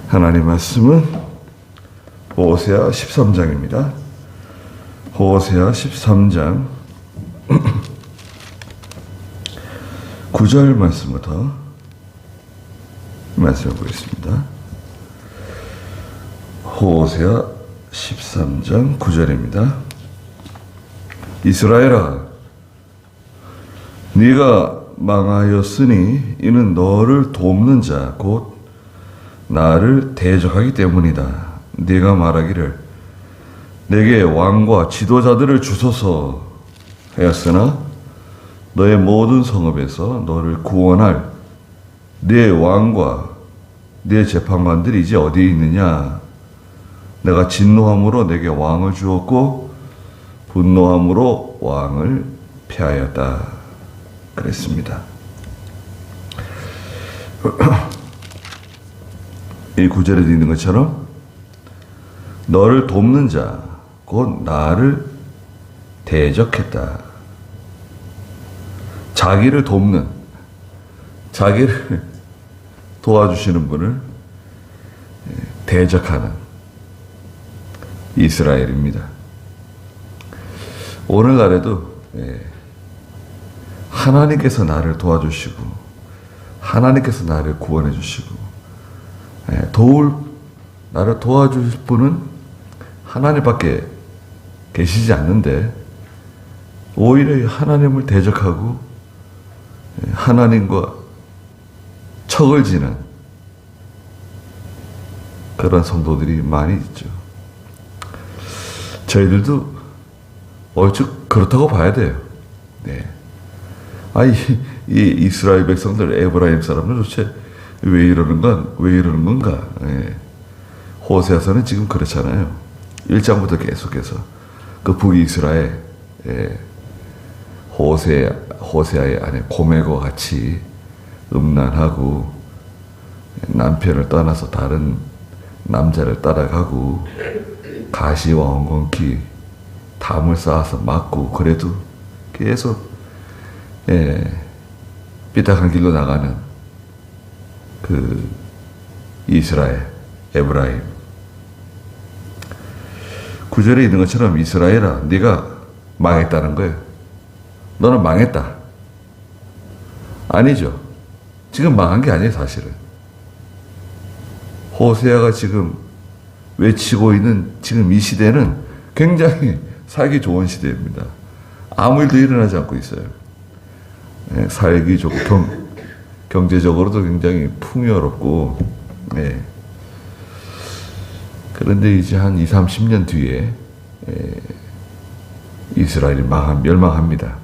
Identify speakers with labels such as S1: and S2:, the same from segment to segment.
S1: 하나님 말씀은 호세아 13장입니다. 호세아 13장 9절 말씀부터 말씀해 보겠습니다. 호세아 13장 9절입니다. 이스라엘아, 네가 망하였으니 이는 너를 돕는 자 곧 나를 대적하기 때문이다. 네가 말하기를 내게 왕과 지도자들을 주소서 하였으나 너의 모든 성읍에서 너를 구원할 네 왕과 네 재판관들이 이제 어디에 있느냐? 내가 진노함으로 내게 왕을 주었고 분노함으로 왕을 폐하였다. 그랬습니다. 이 구절에 있는 것처럼 너를 돕는 자, 곧 나를 대적했다. 자기를 돕는, 자기를 도와주시는 분을 대적하는 이스라엘입니다. 오늘날에도 하나님께서 나를 도와주시고 하나님께서 나를 구원해 주시고 나를 도와줄 분은 하나님밖에 계시지 않는데 오히려 하나님을 대적하고 하나님과 척을 지는 그런 성도들이 많이 있죠. 저희들도 얼추 그렇다고 봐야 돼요. 네. 이 이스라엘 백성들, 에브라임 사람들 도대체 왜 이러는 건가? 예. 호세아서는 지금 그렇잖아요. 1장부터 계속해서 그 북이스라엘, 호세아의 아내 고멜과 같이 음란하고 남편을 떠나서 다른 남자를 따라가고 가시와 엉겅퀴 담을 쌓아서 맞고 그래도 계속 삐딱한 길로 나가는 그 이스라엘, 에브라임. 9절에 있는 것처럼 이스라엘아, 네가 망했다는 거예요. 너는 망했다. 아니죠. 지금 망한 게 아니에요, 사실은. 호세아가 지금 외치고 있는 지금 이 시대는 굉장히 살기 좋은 시대입니다. 아무 일도 일어나지 않고 있어요. 살기 좋고 경제적으로도 굉장히 풍요롭고, 그런데 이제 한 20, 30년 뒤에 이스라엘이 멸망합니다.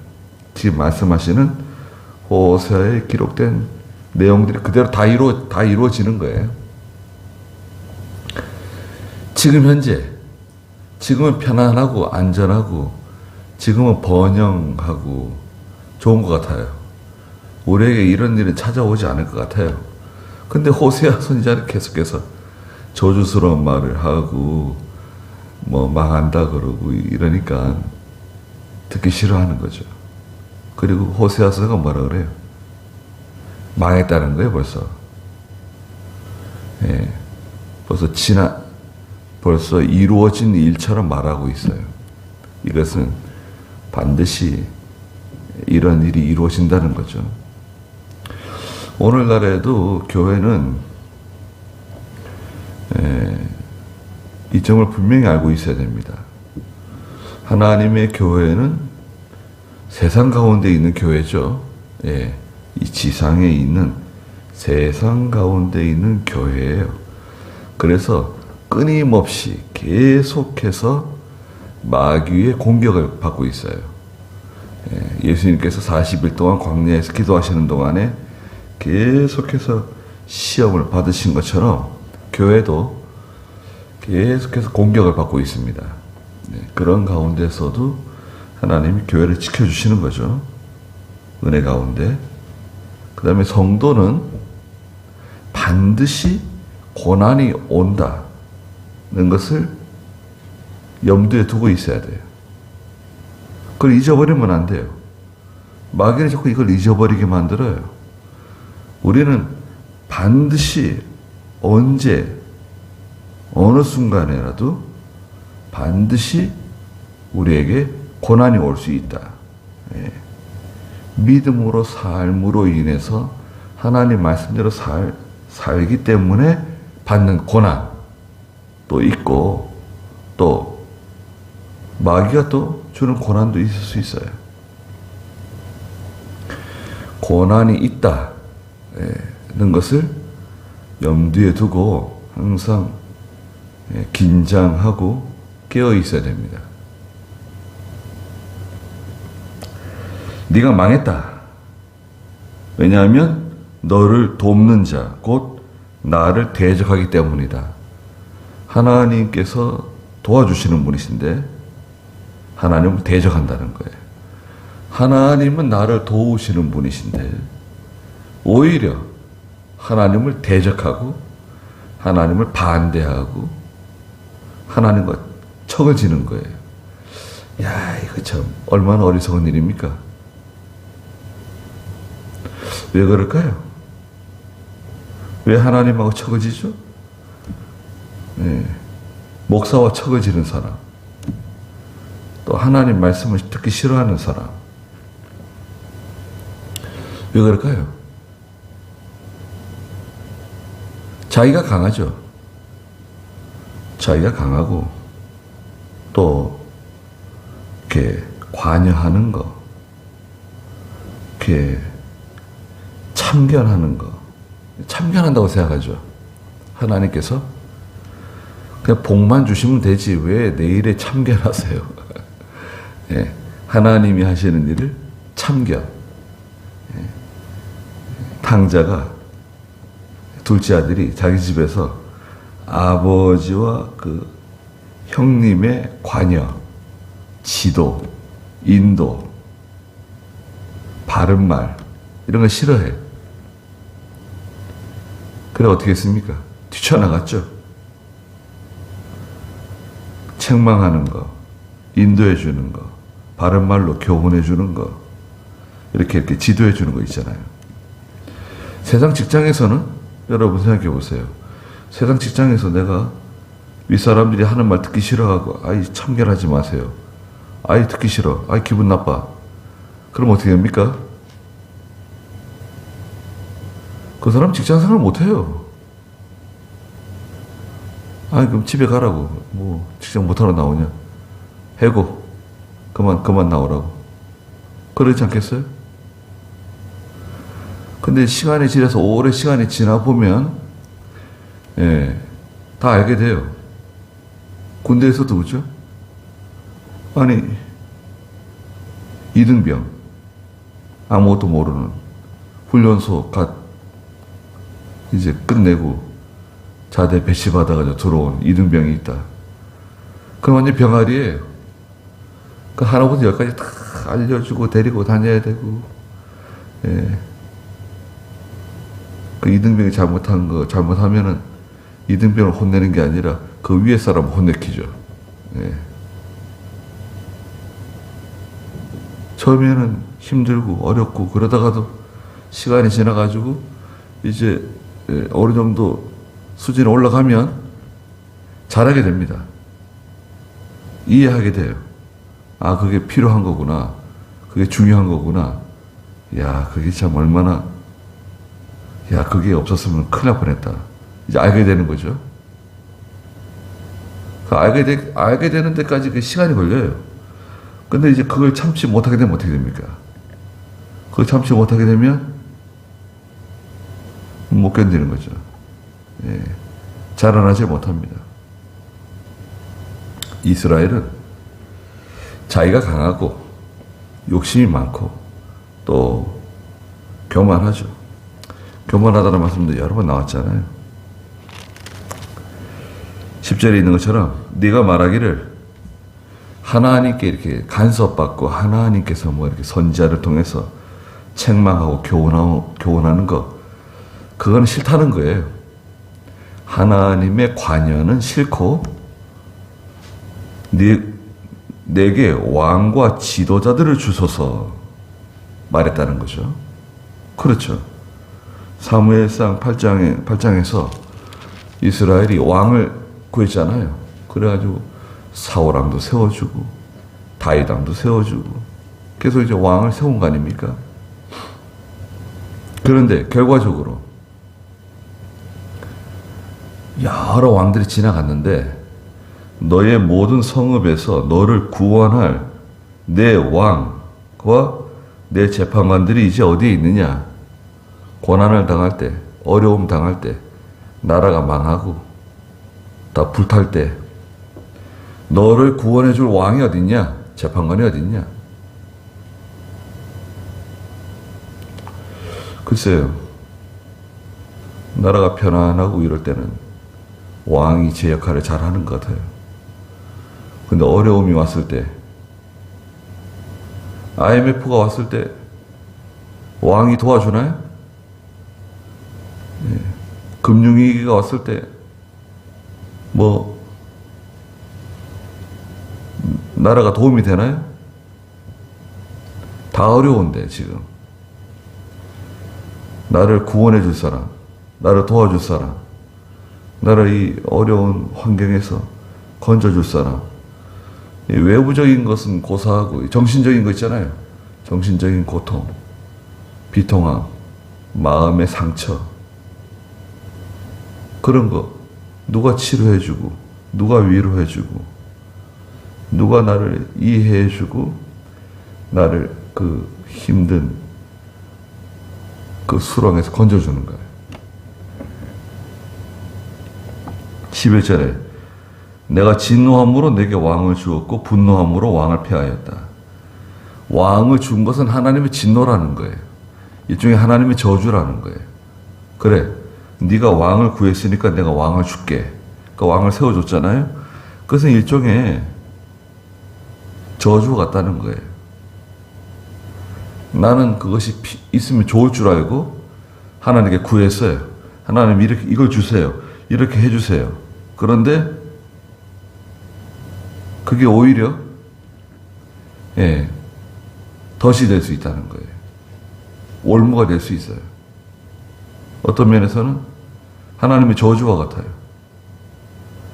S1: 지금 말씀하시는 호세아에 기록된 내용들이 그대로 다 이루어지는 거예요. 지금 현재, 지금은 편안하고 안전하고 지금은 번영하고 좋은 것 같아요. 우리에게 이런 일은 찾아오지 않을 것 같아요. 근데 호세아 선지자는 계속해서 저주스러운 말을 하고 뭐 망한다 그러고 이러니까 듣기 싫어하는 거죠. 그리고 호세아서가 뭐라 그래요? 망했다는 거예요, 벌써. 벌써 이루어진 일처럼 말하고 있어요. 이것은 반드시 이런 일이 이루어진다는 거죠. 오늘날에도 교회는 이 점을 분명히 알고 있어야 됩니다. 하나님의 교회는 세상 가운데 있는 교회죠. 이 지상에 있는 세상 가운데 있는 교회예요. 그래서 끊임없이 계속해서 마귀의 공격을 받고 있어요. 예수님께서 40일 동안 광야에서 기도하시는 동안에 계속해서 시험을 받으신 것처럼 교회도 계속해서 공격을 받고 있습니다. 그런 가운데서도 하나님이 교회를 지켜주시는 거죠. 은혜 가운데. 그 다음에 성도는 반드시 고난이 온다는 것을 염두에 두고 있어야 돼요. 그걸 잊어버리면 안 돼요. 마귀는 자꾸 이걸 잊어버리게 만들어요. 우리는 반드시 언제 어느 순간에라도 반드시 우리에게 고난이 올 수 있다. 예. 믿음으로 삶으로 인해서 하나님 말씀대로 살기 때문에 받는 고난도 있고, 또 마귀가 또 주는 고난도 있을 수 있어요. 고난이 있다는 것을 염두에 두고 항상 긴장하고 깨어 있어야 됩니다. 네가 망했다. 왜냐하면 너를 돕는 자, 곧 나를 대적하기 때문이다. 하나님께서 도와주시는 분이신데 하나님을 대적한다는 거예요. 하나님은 나를 도우시는 분이신데 오히려 하나님을 대적하고 하나님을 반대하고 하나님과 척을 지는 거예요. 야, 이거 참 얼마나 어리석은 일입니까? 왜 그럴까요? 왜 하나님하고 척을 지죠? 네. 목사와 척을 지는 사람, 또 하나님 말씀을 듣기 싫어하는 사람, 왜 그럴까요? 자기가 강하죠. 자기가 강하고 또 이렇게 관여하는 거, 이렇게 참견하는 거, 참견한다고 생각하죠. 하나님께서 그냥 복만 주시면 되지 왜 내 일에 참견하세요? 예, 하나님이 하시는 일을 참견. 예, 탕자가 둘째 아들이 자기 집에서 아버지와 그 형님의 관여, 지도, 인도, 바른 말 이런 거 싫어해. 그래 어떻게 했습니까? 뛰쳐나갔죠. 책망하는 거, 인도해 주는 거, 바른 말로 교훈해 주는 거, 이렇게 지도해 주는 거 있잖아요. 세상 직장에서는 여러분 생각해 보세요. 세상 직장에서 내가 윗사람들이 하는 말 듣기 싫어하고, 아이 참견하지 마세요. 아이 듣기 싫어. 아이 기분 나빠. 그럼 어떻게 됩니까? 그 사람 직장생활 못해요. 아니 그럼 집에 가라고. 뭐 직장 못하러 나오냐. 해고. 그만 나오라고. 그러지 않겠어요? 근데 시간이 지나서 오래 시간이 지나 보면 다 알게 돼요. 군대에서도 그렇죠? 아니 이등병 아무것도 모르는 훈련소 이제 끝내고 자대 배치 받아가지고 들어온 이등병이 있다. 그럼 완전 병아리예요. 그 하나부터 열까지 다 알려주고 데리고 다녀야 되고, 그 이등병이 잘못하면은 이등병을 혼내는 게 아니라 그 위에 사람을 혼내키죠. 처음에는 힘들고 어렵고 그러다가도 시간이 지나가지고 이제 어느 정도 수준이 올라가면 잘하게 됩니다. 이해하게 돼요. 아, 그게 필요한 거구나. 그게 중요한 거구나. 야, 그게 참 얼마나, 야, 그게 없었으면 큰일 날 뻔했다. 이제 알게 되는 거죠. 알게 되는 데까지 그 시간이 걸려요. 근데 이제 그걸 참지 못하게 되면 어떻게 됩니까? 그걸 참지 못하게 되면 못 견디는 거죠. 자라나지 못합니다. 이스라엘은 자기가 강하고 욕심이 많고 또 교만하죠. 교만하다는 말씀도 여러 번 나왔잖아요. 10절에 있는 것처럼 네가 말하기를 하나님께 이렇게 간섭받고 하나님께서 뭐 이렇게 선지자를 통해서 책망하고 교훈하는 거, 그건 싫다는 거예요. 하나님의 관여는 싫고 내게 왕과 지도자들을 주소서 말했다는 거죠. 그렇죠. 사무엘상 8장에서 이스라엘이 왕을 구했잖아요. 그래가지고 사울왕도 세워주고 다윗왕도 세워주고 계속 이제 왕을 세운 거 아닙니까? 그런데 결과적으로 여러 왕들이 지나갔는데 너의 모든 성읍에서 너를 구원할 내 왕과 내 재판관들이 이제 어디에 있느냐? 고난을 당할 때, 어려움 당할 때, 나라가 망하고 다 불탈 때 너를 구원해 줄 왕이 어딨냐? 재판관이 어딨냐? 글쎄요. 나라가 편안하고 이럴 때는 왕이 제 역할을 잘하는 것 같아요. 근데 어려움이 왔을 때, IMF가 왔을 때 왕이 도와주나요? 예. 금융위기가 왔을 때 나라가 도움이 되나요? 다 어려운데 지금 나를 구원해 줄 사람, 나를 도와줄 사람, 나를 이 어려운 환경에서 건져줄 사람. 외부적인 것은 고사하고 정신적인 거 있잖아요. 정신적인 고통, 비통함, 마음의 상처, 그런 거 누가 치료해주고 누가 위로해주고 누가 나를 이해해주고 나를 그 힘든 그 수렁에서 건져주는 거예요. 11절에 내가 진노함으로 내게 왕을 주었고 분노함으로 왕을 폐하였다. 왕을 준 것은 하나님의 진노라는 거예요. 일종의 하나님의 저주라는 거예요. 그래, 네가 왕을 구했으니까 내가 왕을 줄게. 그 왕을 세워줬잖아요. 그것은 일종의 저주 같다는 거예요. 나는 그것이 있으면 좋을 줄 알고 하나님께 구했어요. 하나님 이걸 주세요. 이렇게 해주세요. 그런데 그게 오히려 덫이 될 수 있다는 거예요. 올무가 될 수 있어요. 어떤 면에서는 하나님의 저주와 같아요.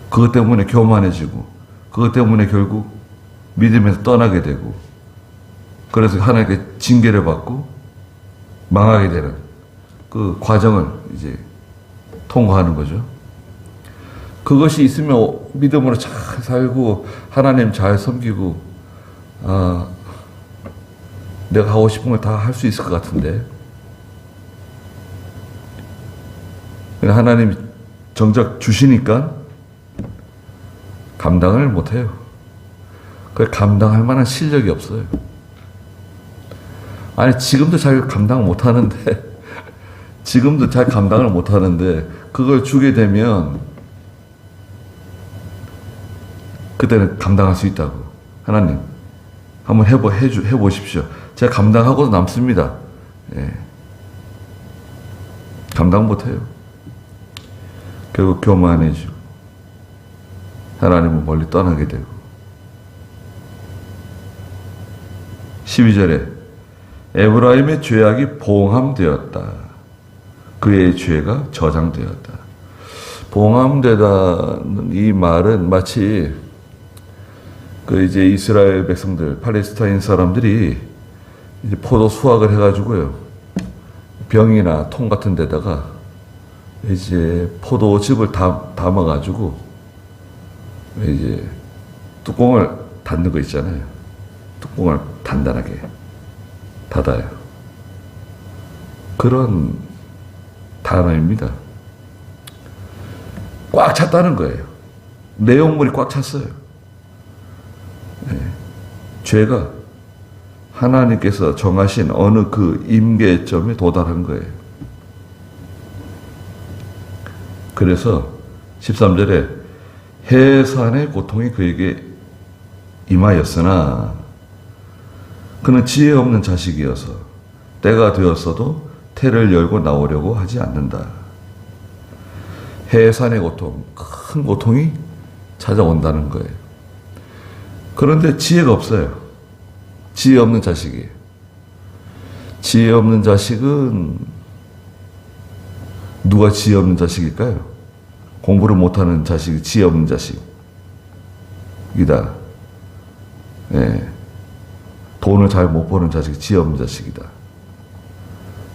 S1: 그것 때문에 교만해지고 그것 때문에 결국 믿음에서 떠나게 되고 그래서 하나님께 징계를 받고 망하게 되는 그 과정을 이제 통과하는 거죠. 그것이 있으면 믿음으로 잘 살고 하나님 잘 섬기고 내가 하고 싶은 걸 다 할 수 있을 것 같은데 하나님이 정작 주시니까 감당을 못해요. 그 감당할 만한 실력이 없어요. 아니 지금도 잘 감당 못하는데 지금도 잘 감당을 못하는데 그걸 주게 되면 그때는 감당할 수 있다고. 하나님 한번 해보십시오. 제가 감당하고도 남습니다. 감당 못해요. 결국 교만해지고 하나님은 멀리 떠나게 되고 12절에 에브라임의 죄악이 봉함되었다. 그의 죄가 저장되었다. 봉함되다는 이 말은 마치 이제 이스라엘 백성들, 팔레스타인 사람들이 이제 포도 수확을 해가지고요. 병이나 통 같은 데다가 이제 포도즙을 담아가지고 이제 뚜껑을 닫는 거 있잖아요. 뚜껑을 단단하게 닫아요. 그런 단어입니다. 꽉 찼다는 거예요. 내용물이 꽉 찼어요. 죄가 하나님께서 정하신 어느 그 임계점에 도달한 거예요. 그래서 13절에 해산의 고통이 그에게 임하였으나 그는 지혜 없는 자식이어서 때가 되었어도 태를 열고 나오려고 하지 않는다. 해산의 고통, 큰 고통이 찾아온다는 거예요. 그런데 지혜가 없어요. 지혜 없는 자식이에요. 지혜 없는 자식은 누가 지혜 없는 자식일까요? 공부를 못하는 자식이 지혜 없는 자식이다. 예. 돈을 잘 못 버는 자식이 지혜 없는 자식이다.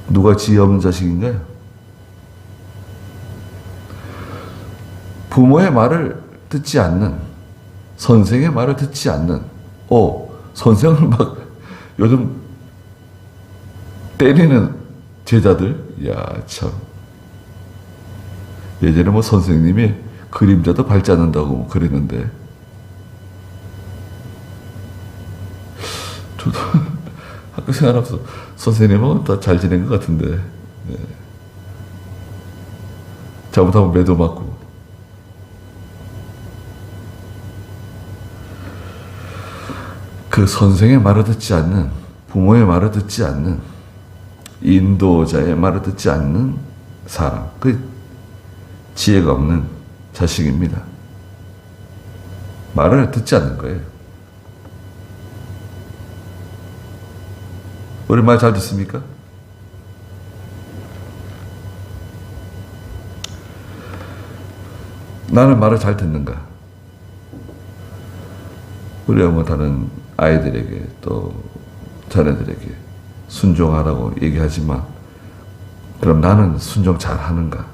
S1: 누가 지혜 없는 자식인가요? 부모의 말을 듣지 않는, 선생의 말을 듣지 않는, 선생을 막 요즘 때리는 제자들, 야, 참. 예전에 뭐 선생님이 그림자도 밟지 않는다고 뭐 그랬는데, 저도 학교 생활하면서 선생님은 다 잘 지낸 것 같은데, 네. 잘못하면 매도 맞고. 그 선생의 말을 듣지 않는, 부모의 말을 듣지 않는, 인도자의 말을 듣지 않는 사람, 그 지혜가 없는 자식입니다. 말을 듣지 않는 거예요. 우리 말 잘 듣습니까? 나는 말을 잘 듣는가? 우리가 뭐 다른 아이들에게 또 자녀들에게 순종하라고 얘기하지만, 그럼 나는 순종 잘 하는가?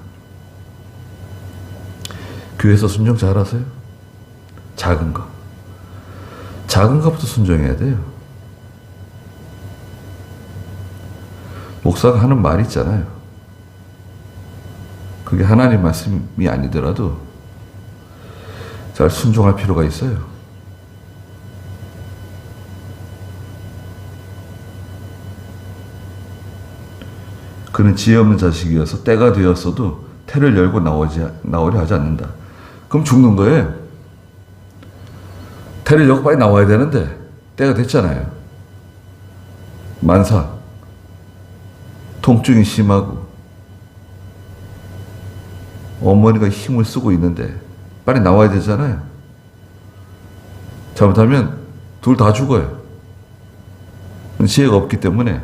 S1: 교회에서 순종 잘 하세요? 작은 거. 작은 것부터 순종해야 돼요. 목사가 하는 말이 있잖아요. 그게 하나님 말씀이 아니더라도 잘 순종할 필요가 있어요. 그는 지혜 없는 자식이어서 때가 되었어도 태를 열고 나오려 하지 않는다. 그럼 죽는 거예요. 태를 열고 빨리 나와야 되는데 때가 됐잖아요. 만사, 통증이 심하고 어머니가 힘을 쓰고 있는데 빨리 나와야 되잖아요. 잘못하면 둘 다 죽어요. 지혜가 없기 때문에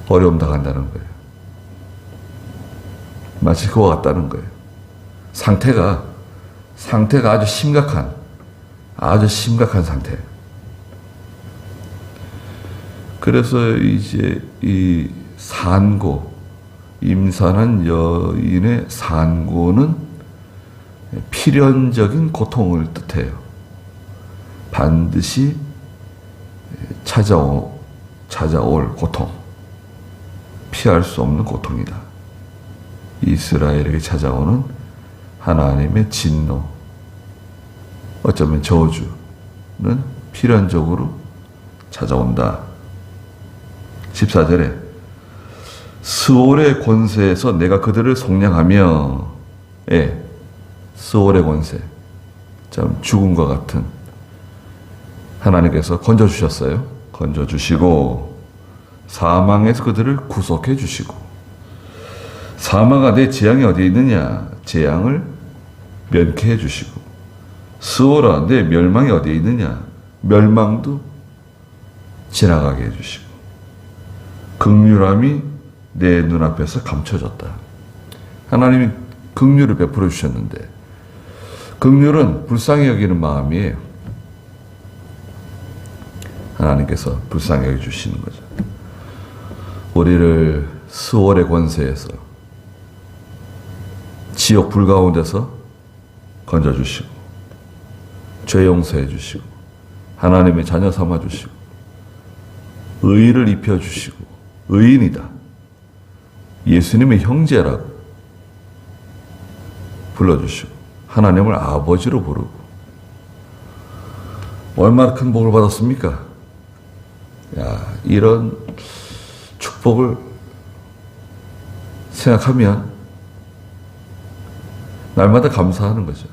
S1: 어려움 당한다는 거예요. 마치 그와 같다는 거예요. 상태가 아주 심각한 상태. 그래서 이제 이 산고, 임산한 여인의 산고는 필연적인 고통을 뜻해요. 반드시 찾아올 고통. 피할 수 없는 고통이다. 이스라엘에게 찾아오는 하나님의 진노, 어쩌면 저주는 필연적으로 찾아온다. 14절에 스올의 권세에서 내가 그들을 속량하며, 스올의 권세, 참 죽음과 같은, 하나님께서 건져주셨어요. 건져주시고 사망에서 그들을 구속해 주시고, 사망아 내 재앙이 어디에 있느냐, 재앙을 면케해 주시고, 스올아 내 멸망이 어디에 있느냐, 멸망도 지나가게 해주시고, 긍휼함이 내 눈앞에서 감춰졌다. 하나님이 긍휼을 베풀어 주셨는데, 긍휼은 불쌍히 여기는 마음이에요. 하나님께서 불쌍히 여겨 주시는 거죠. 우리를 스올의 권세에서, 지옥 불 가운데서 건져주시고, 죄 용서해 주시고, 하나님의 자녀 삼아 주시고, 의를 입혀 주시고, 의인이다, 예수님의 형제라고 불러주시고, 하나님을 아버지로 부르고, 얼마나 큰 복을 받았습니까? 이런 축복을 생각하면 날마다 감사하는 거죠.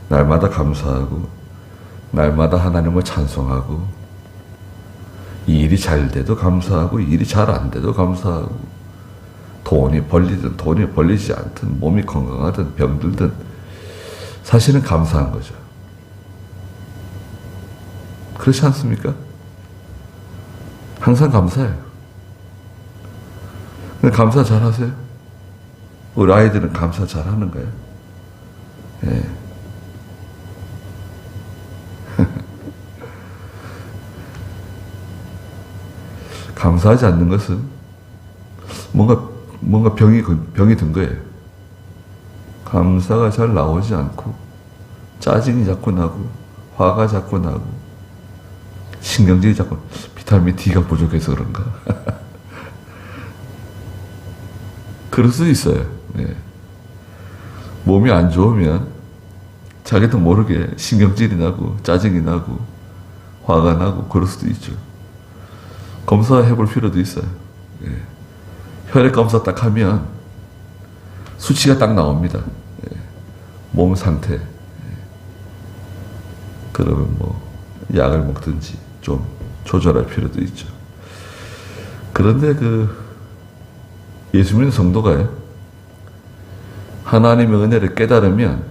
S1: 날마다 감사하고, 날마다 하나님을 찬송하고, 이 일이 잘 돼도 감사하고, 이 일이 잘 안 돼도 감사하고, 돈이 벌리든 돈이 벌리지 않든, 몸이 건강하든 병들든 사실은 감사한 거죠. 그렇지 않습니까? 항상 감사해요. 근데 감사 잘 하세요? 우리 아이들은 감사 잘 하는 거예요? 예. 감사하지 않는 것은 뭔가 병이 든 거예요. 감사가 잘 나오지 않고, 짜증이 자꾸 나고, 화가 자꾸 나고, 신경질이 자꾸, 비타민 D가 부족해서 그런가. 그럴 수도 있어요. 네. 몸이 안 좋으면 자기도 모르게 신경질이 나고, 짜증이 나고, 화가 나고, 그럴 수도 있죠. 검사해 볼 필요도 있어요. 예. 혈액 검사 딱 하면 수치가 딱 나옵니다. 예. 몸 상태. 예. 그러면 뭐 약을 먹든지 좀 조절할 필요도 있죠. 그런데 예수 믿는 성도가요, 하나님의 은혜를 깨달으면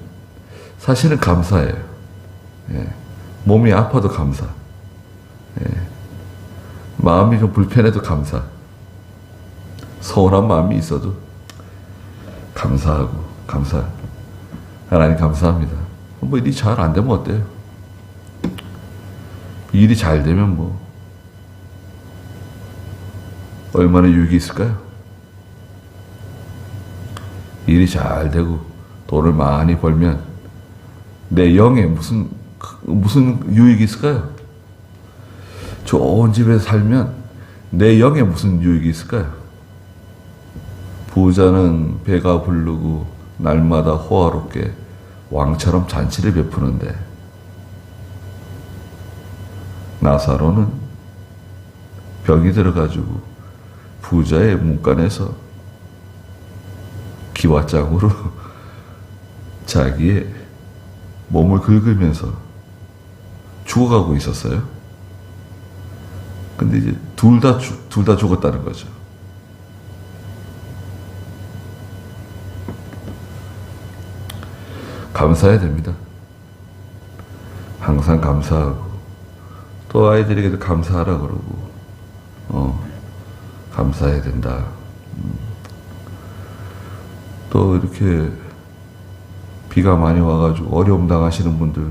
S1: 사실은 감사해요. 예. 몸이 아파도 감사. 예. 마음이 좀 불편해도 감사. 서운한 마음이 있어도 감사하고, 하나님 감사합니다. 뭐 일이 잘 안 되면 어때요? 일이 잘 되면 뭐 얼마나 유익이 있을까요? 일이 잘 되고 돈을 많이 벌면 내 영에 무슨 유익이 있을까요? 좋은 집에서 살면 내 영에 무슨 유익이 있을까요? 부자는 배가 부르고 날마다 호화롭게 왕처럼 잔치를 베푸는데, 나사로는 병이 들어가지고 부자의 문간에서 기와장으로 자기의 몸을 긁으면서 죽어가고 있었어요. 근데 이제 둘 다 죽었다는 거죠. 감사해야 됩니다. 항상 감사하고, 또 아이들에게도 감사하라 그러고, 감사해야 된다. 또 이렇게 비가 많이 와가지고 어려움 당하시는 분들,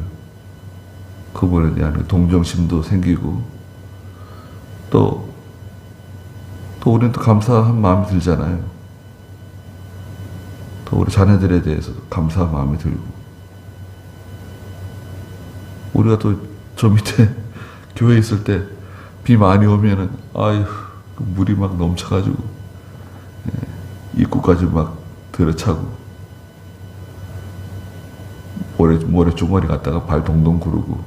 S1: 그분에 대한 동정심도 생기고, 또 우리는 또 감사한 마음이 들잖아요. 또 우리 자녀들에 대해서도 감사한 마음이 들고, 우리가 또 저 밑에 교회에 있을 때 비 많이 오면은, 아유, 물이 막 넘쳐가지고, 입구까지 막 들어차고, 모래주머니 갔다가 발 동동 구르고,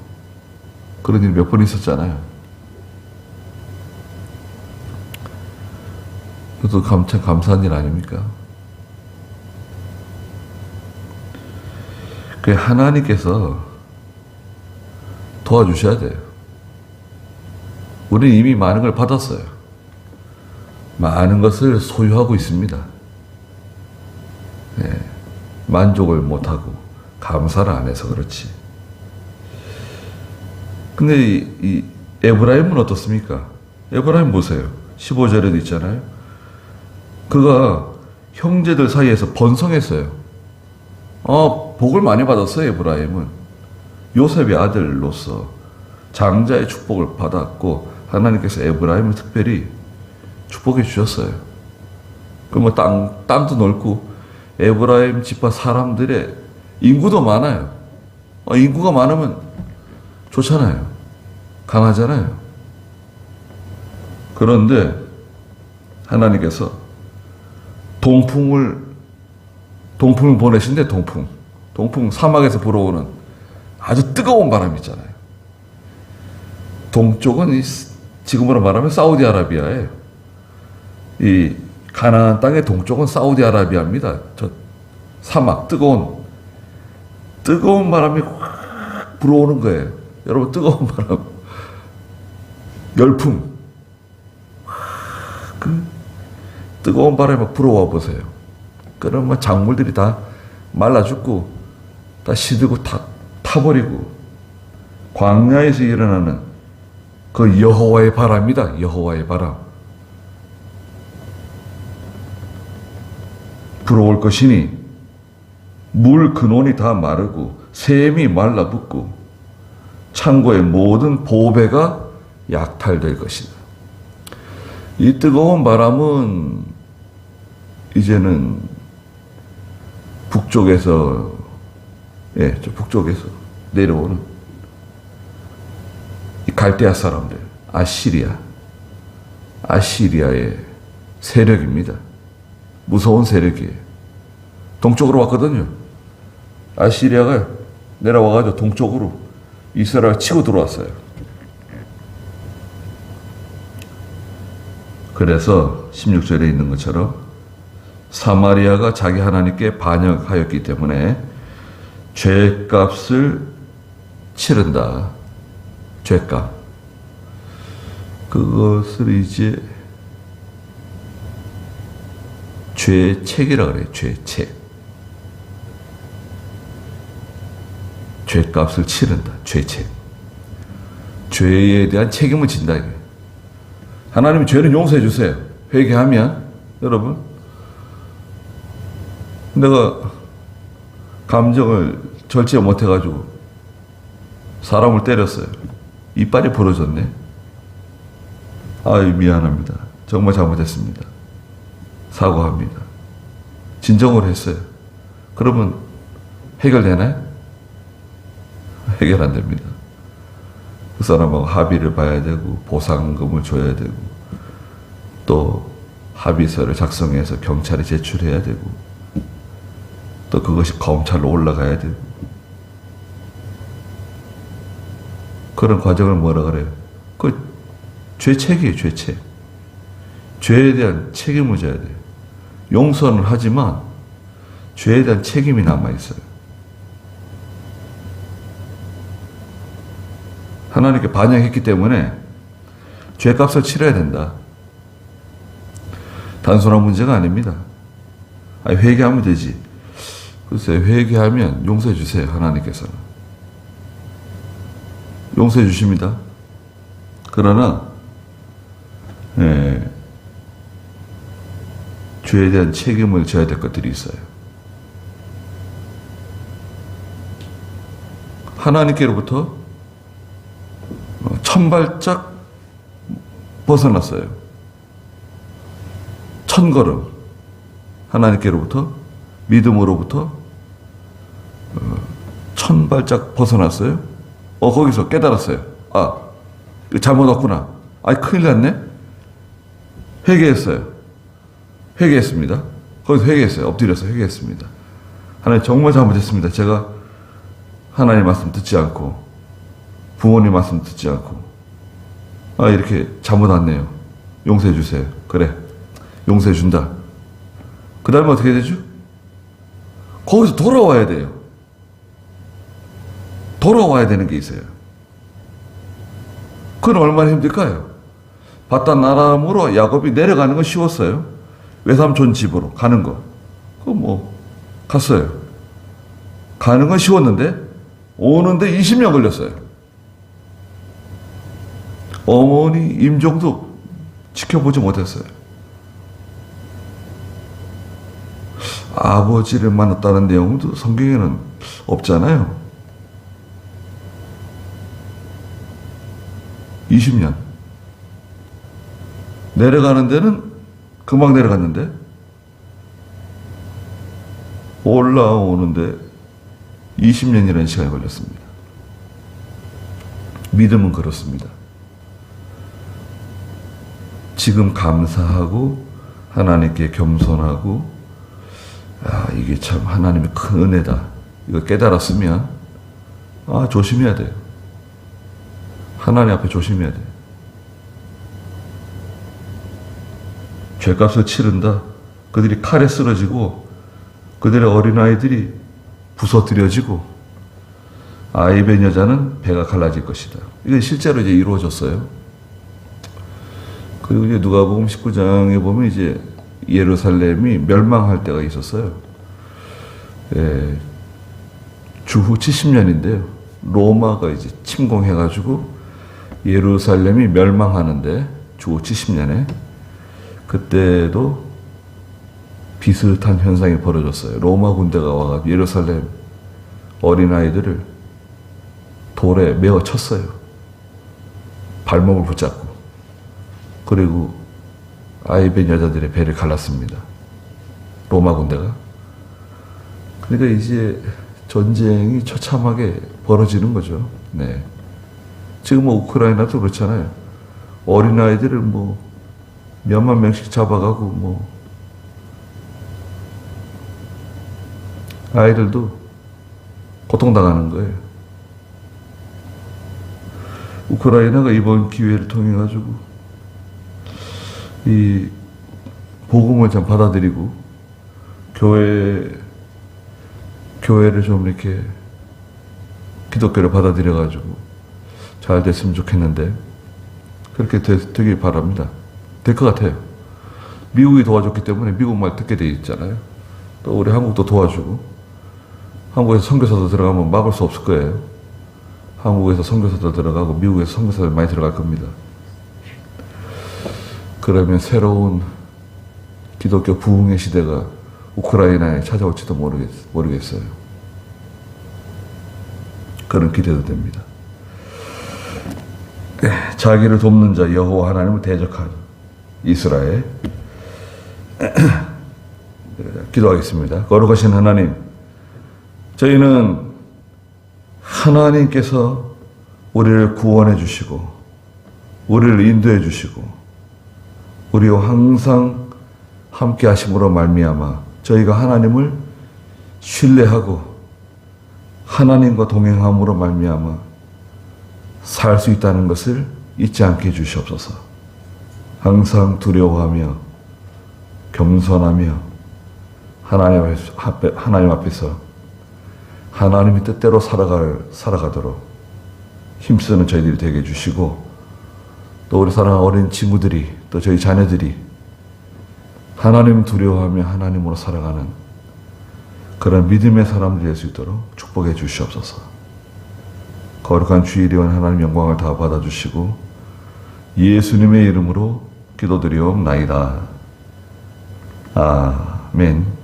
S1: 그런 일 몇 번 있었잖아요. 그것도 참 감사한 일 아닙니까? 그 하나님께서 도와주셔야 돼요. 우리는 이미 많은 걸 받았어요. 많은 것을 소유하고 있습니다. 네. 만족을 못하고 감사를 안 해서 그렇지. 근데 이 에브라임은 어떻습니까? 에브라임 보세요. 15절에도 있잖아요. 그가 형제들 사이에서 번성했어요. 복을 많이 받았어요. 에브라임은 요셉의 아들로서 장자의 축복을 받았고, 하나님께서 에브라임을 특별히 축복해 주셨어요. 그럼 땅도 넓고, 에브라임 지파 사람들의 인구도 많아요. 인구가 많으면 좋잖아요. 강하잖아요. 그런데 하나님께서 동풍을 보내신대. 동풍 사막에서 불어오는 아주 뜨거운 바람이 있잖아요. 동쪽은 지금으로 말하면 사우디아라비아예요. 이 가나안 땅의 동쪽은 사우디아라비아입니다. 저 사막, 뜨거운 바람이 확 불어오는 거예요. 여러분, 뜨거운 바람, 열풍, 그 뜨거운 바람이 막 불어와 보세요. 그러면 작물들이 다 말라 죽고, 다 시들고 다 타버리고, 광야에서 일어나는 그 여호와의 바람이다. 여호와의 바람. 들어올 것이니 물 근원이 다 마르고 샘이 말라붙고 창고의 모든 보배가 약탈될 것이다. 이 뜨거운 바람은 이제는 북쪽에서 저 북쪽에서 내려오는 이 갈대아 사람들, 아시리아의 세력입니다. 무서운 세력이에요. 동쪽으로 왔거든요. 아시리아가 내려와가지고 동쪽으로 이스라엘 치고 들어왔어요. 그래서 16절에 있는 것처럼 사마리아가 자기 하나님께 반역하였기 때문에 죄값을 치른다. 죄값. 그것을 이제 죄책이라 그래요. 죄책. 죄값을 치른다. 죄책. 죄에 대한 책임을 진다. 이게. 하나님이 죄는 용서해 주세요. 회개하면 여러분 내가 감정을 절제 못해가지고 사람을 때렸어요. 이빨이 부러졌네. 아유 미안합니다. 정말 잘못했습니다. 사과합니다. 진정을 했어요. 그러면 해결되나요? 해결 안 됩니다. 그 사람하고 합의를 봐야 되고 보상금을 줘야 되고 또 합의서를 작성해서 경찰에 제출해야 되고 또 그것이 검찰로 올라가야 되고 그런 과정을 뭐라 그래요? 그 죄책이에요. 죄책. 죄에 대한 책임을 져야 돼요. 용서는 하지만 죄에 대한 책임이 남아있어요. 하나님께 반역했기 때문에 죄값을 치러야 된다. 단순한 문제가 아닙니다. 아니, 회개하면 되지. 글쎄 회개하면 용서해 주세요. 하나님께서는. 용서해 주십니다. 그러나 죄에 대한 책임을 져야 될 것들이 있어요. 하나님께로부터 천발짝 벗어났어요. 천걸음. 하나님께로부터 믿음으로부터 천발짝 벗어났어요. 거기서 깨달았어요. 아, 잘못 왔구나. 아이, 큰일 났네. 회개했어요. 회개했습니다. 거기서 회개했어요. 엎드려서 회개했습니다. 하나님 정말 잘못했습니다. 제가 하나님 말씀 듣지 않고 부모님 말씀 듣지 않고 이렇게 잘못 왔네요. 용서해 주세요. 그래. 용서해 준다. 그 다음에 어떻게 되죠? 거기서 돌아와야 돼요. 돌아와야 되는 게 있어요. 그건 얼마나 힘들까요? 바단 아람으로 야곱이 내려가는 건 쉬웠어요. 외삼촌 집으로 가는 거. 갔어요. 가는 건 쉬웠는데, 오는데 20년 걸렸어요. 어머니 임종도 지켜보지 못했어요. 아버지를 만났다는 내용도 성경에는 없잖아요. 20년. 내려가는 데는 금방 내려갔는데 올라오는데 20년이라는 시간이 걸렸습니다. 믿음은 그렇습니다. 지금 감사하고 하나님께 겸손하고 이게 참 하나님의 큰 은혜다. 이거 깨달았으면 조심해야 돼요. 하나님 앞에 조심해야 돼요. 죄값을 치른다. 그들이 칼에 쓰러지고 그들의 어린아이들이 부서뜨려지고 아이 벤 여자는 배가 갈라질 것이다. 이건 실제로 이제 이루어졌어요. 그리고 이제 누가복음 19장에 보면 이제 예루살렘이 멸망할 때가 있었어요. 주후 70년인데요. 로마가 이제 침공해가지고 예루살렘이 멸망하는데 주후 70년에 그때도 비슷한 현상이 벌어졌어요. 로마 군대가 와가 예루살렘 어린아이들을 돌에 메어 쳤어요. 발목을 붙잡고. 그리고 아이벤 여자들의 배를 갈랐습니다. 로마 군대가. 그러니까 이제 전쟁이 처참하게 벌어지는 거죠. 네. 지금 뭐 우크라이나도 그렇잖아요. 어린아이들을 뭐 몇만 명씩 잡아가고 뭐 아이들도 고통당하는 거예요. 우크라이나가 이번 기회를 통해 가지고 이 복음을 좀 받아들이고 교회를 좀 이렇게 기독교를 받아들여 가지고 잘 됐으면 좋겠는데 그렇게 되길 바랍니다. 될 것 같아요. 미국이 도와줬기 때문에 미국 말 듣게 돼 있잖아요. 또 우리 한국도 도와주고 한국에서 선교사도 들어가면 막을 수 없을 거예요. 한국에서 선교사도 들어가고 미국에서 선교사들 많이 들어갈 겁니다. 그러면 새로운 기독교 부흥의 시대가 우크라이나에 찾아올지도 모르겠어요. 그런 기대도 됩니다. 자기를 돕는 자 여호와 하나님을 대적한 이스라엘. 기도하겠습니다. 거룩하신 하나님, 저희는 하나님께서 우리를 구원해 주시고 우리를 인도해 주시고 우리와 항상 함께 하심으로 말미암아 저희가 하나님을 신뢰하고 하나님과 동행함으로 말미암아 살 수 있다는 것을 잊지 않게 해주시옵소서. 항상 두려워하며 겸손하며 하나님 앞에서 하나님의 뜻대로 살아가도록 힘쓰는 저희들이 되게 해주시고, 또 우리 사랑하는 어린 친구들이, 또 저희 자녀들이 하나님 두려워하며 하나님으로 살아가는 그런 믿음의 사람들이 될 수 있도록 축복해 주시옵소서. 거룩한 주일이온 하나님 영광을 다 받아주시고 예수님의 이름으로 기도드리옵나이다. 아멘.